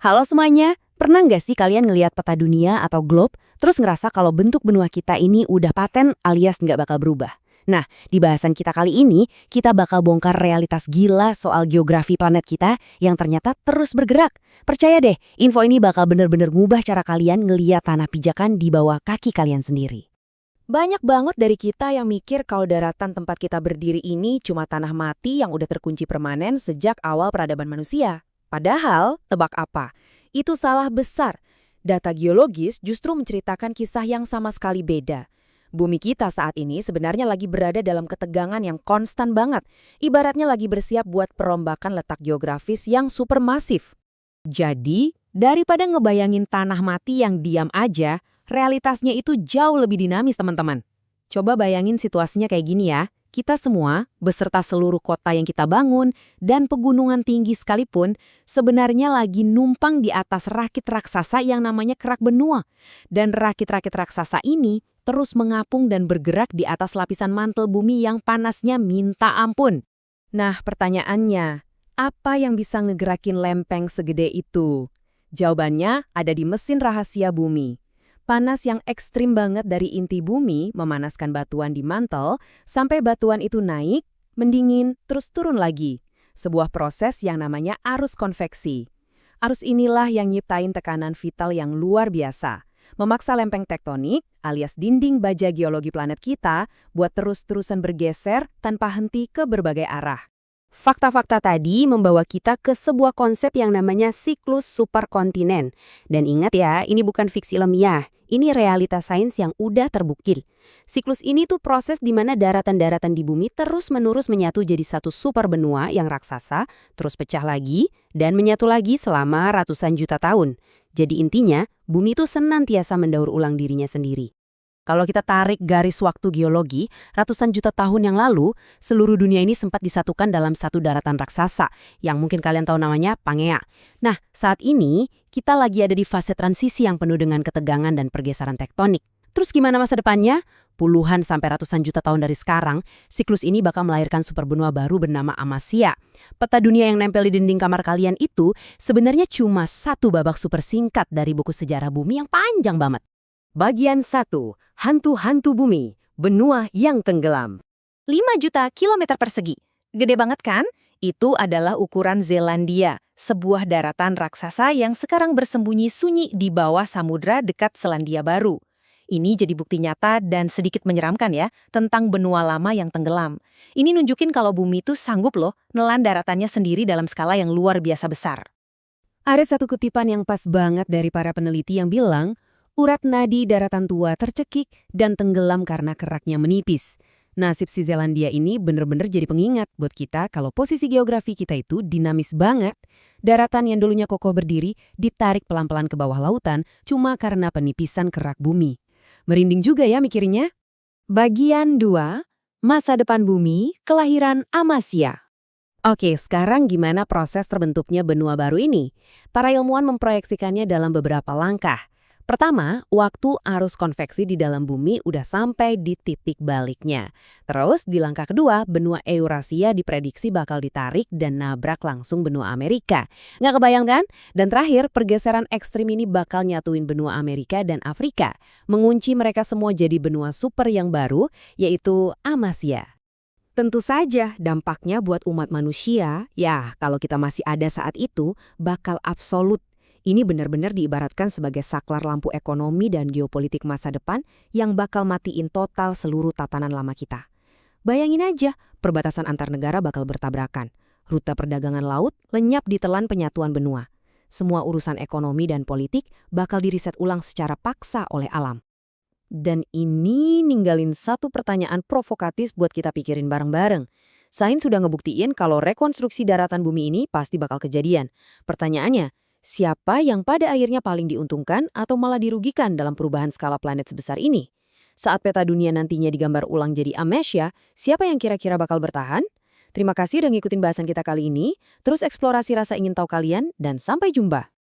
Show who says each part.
Speaker 1: Halo semuanya, pernah nggak sih kalian ngelihat peta dunia atau globe, terus ngerasa kalau bentuk benua kita ini udah paten alias nggak bakal berubah? Nah, di bahasan kita kali ini, kita bakal bongkar realitas gila soal geografi planet kita yang ternyata terus bergerak. Percaya deh, info ini bakal bener-bener ngubah cara kalian ngeliat tanah pijakan di bawah kaki kalian sendiri.
Speaker 2: Banyak banget dari kita yang mikir kalau daratan tempat kita berdiri ini cuma tanah mati yang udah terkunci permanen sejak awal peradaban manusia. Padahal, tebak apa? Itu salah besar. Data geologis justru menceritakan kisah yang sama sekali beda. Bumi kita saat ini sebenarnya lagi berada dalam ketegangan yang konstan banget. Ibaratnya lagi bersiap buat perombakan letak geografis yang supermasif. Jadi, daripada ngebayangin tanah mati yang diam aja, realitasnya itu jauh lebih dinamis, teman-teman. Coba bayangin situasinya kayak gini ya. Kita semua, beserta seluruh kota yang kita bangun, dan pegunungan tinggi sekalipun, sebenarnya lagi numpang di atas rakit raksasa yang namanya kerak benua. Dan rakit-rakit raksasa ini terus mengapung dan bergerak di atas lapisan mantel bumi yang panasnya minta ampun. Nah, pertanyaannya, apa yang bisa ngegerakin lempeng segede itu? Jawabannya ada di mesin rahasia bumi. Panas yang ekstrim banget dari inti bumi memanaskan batuan di mantel sampai batuan itu naik, mendingin, terus turun lagi. Sebuah proses yang namanya arus konveksi. Arus inilah yang nyiptain tekanan vital yang luar biasa. Memaksa lempeng tektonik alias dinding baja geologi planet kita buat terus-terusan bergeser tanpa henti ke berbagai arah.
Speaker 1: Fakta-fakta tadi membawa kita ke sebuah konsep yang namanya siklus superkontinen. Dan ingat ya, ini bukan fiksi ilmiah, ini realitas sains yang udah terbukti. Siklus ini tuh proses di mana daratan-daratan di bumi terus-menerus menyatu jadi satu super benua yang raksasa, terus pecah lagi, dan menyatu lagi selama ratusan juta tahun. Jadi intinya, bumi itu senantiasa mendaur ulang dirinya sendiri. Kalau kita tarik garis waktu geologi, ratusan juta tahun yang lalu, seluruh dunia ini sempat disatukan dalam satu daratan raksasa, yang mungkin kalian tahu namanya Pangea. Nah, saat ini, kita lagi ada di fase transisi yang penuh dengan ketegangan dan pergeseran tektonik. Terus gimana masa depannya? Puluhan sampai ratusan juta tahun dari sekarang, siklus ini bakal melahirkan superbenua baru bernama Amasya. Peta dunia yang nempel di dinding kamar kalian itu sebenarnya cuma satu babak super singkat dari buku sejarah bumi yang panjang banget. Bagian 1. Hantu-hantu bumi, benua yang tenggelam.
Speaker 2: 5 juta kilometer persegi. Gede banget kan? Itu adalah ukuran Zelandia, sebuah daratan raksasa yang sekarang bersembunyi sunyi di bawah samudra dekat Selandia Baru. Ini jadi bukti nyata dan sedikit menyeramkan ya, tentang benua lama yang tenggelam. Ini nunjukin kalau bumi itu sanggup loh nelan daratannya sendiri dalam skala yang luar biasa besar.
Speaker 1: Ada satu kutipan yang pas banget dari para peneliti yang bilang, urat nadi daratan tua tercekik dan tenggelam karena keraknya menipis. Nasib si Zelandia ini bener-bener jadi pengingat buat kita kalau posisi geografi kita itu dinamis banget. Daratan yang dulunya kokoh berdiri ditarik pelan-pelan ke bawah lautan cuma karena penipisan kerak bumi. Merinding juga ya mikirnya. Bagian 2, masa depan bumi, kelahiran Amasya. Oke, sekarang gimana proses terbentuknya benua baru ini? Para ilmuwan memproyeksikannya dalam beberapa langkah. Pertama, waktu arus konveksi di dalam bumi udah sampai di titik baliknya. Terus, di langkah kedua, benua Eurasia diprediksi bakal ditarik dan nabrak langsung benua Amerika. Nggak kebayang kan? Dan terakhir, pergeseran ekstrim ini bakal nyatuin benua Amerika dan Afrika, mengunci mereka semua jadi benua super yang baru, yaitu Amasya. Tentu saja dampaknya buat umat manusia, ya kalau kita masih ada saat itu, bakal absolut. Ini benar-benar diibaratkan sebagai saklar lampu ekonomi dan geopolitik masa depan yang bakal matiin total seluruh tatanan lama kita. Bayangin aja, perbatasan antar negara bakal bertabrakan. Rute perdagangan laut lenyap ditelan penyatuan benua. Semua urusan ekonomi dan politik bakal diriset ulang secara paksa oleh alam. Dan ini ninggalin satu pertanyaan provokatif buat kita pikirin bareng-bareng. Sains sudah ngebuktiin kalau rekonstruksi daratan bumi ini pasti bakal kejadian. Pertanyaannya, siapa yang pada akhirnya paling diuntungkan atau malah dirugikan dalam perubahan skala planet sebesar ini? Saat peta dunia nantinya digambar ulang jadi Amasya, siapa yang kira-kira bakal bertahan? Terima kasih udah ngikutin bahasan kita kali ini. Terus eksplorasi rasa ingin tahu kalian dan sampai jumpa.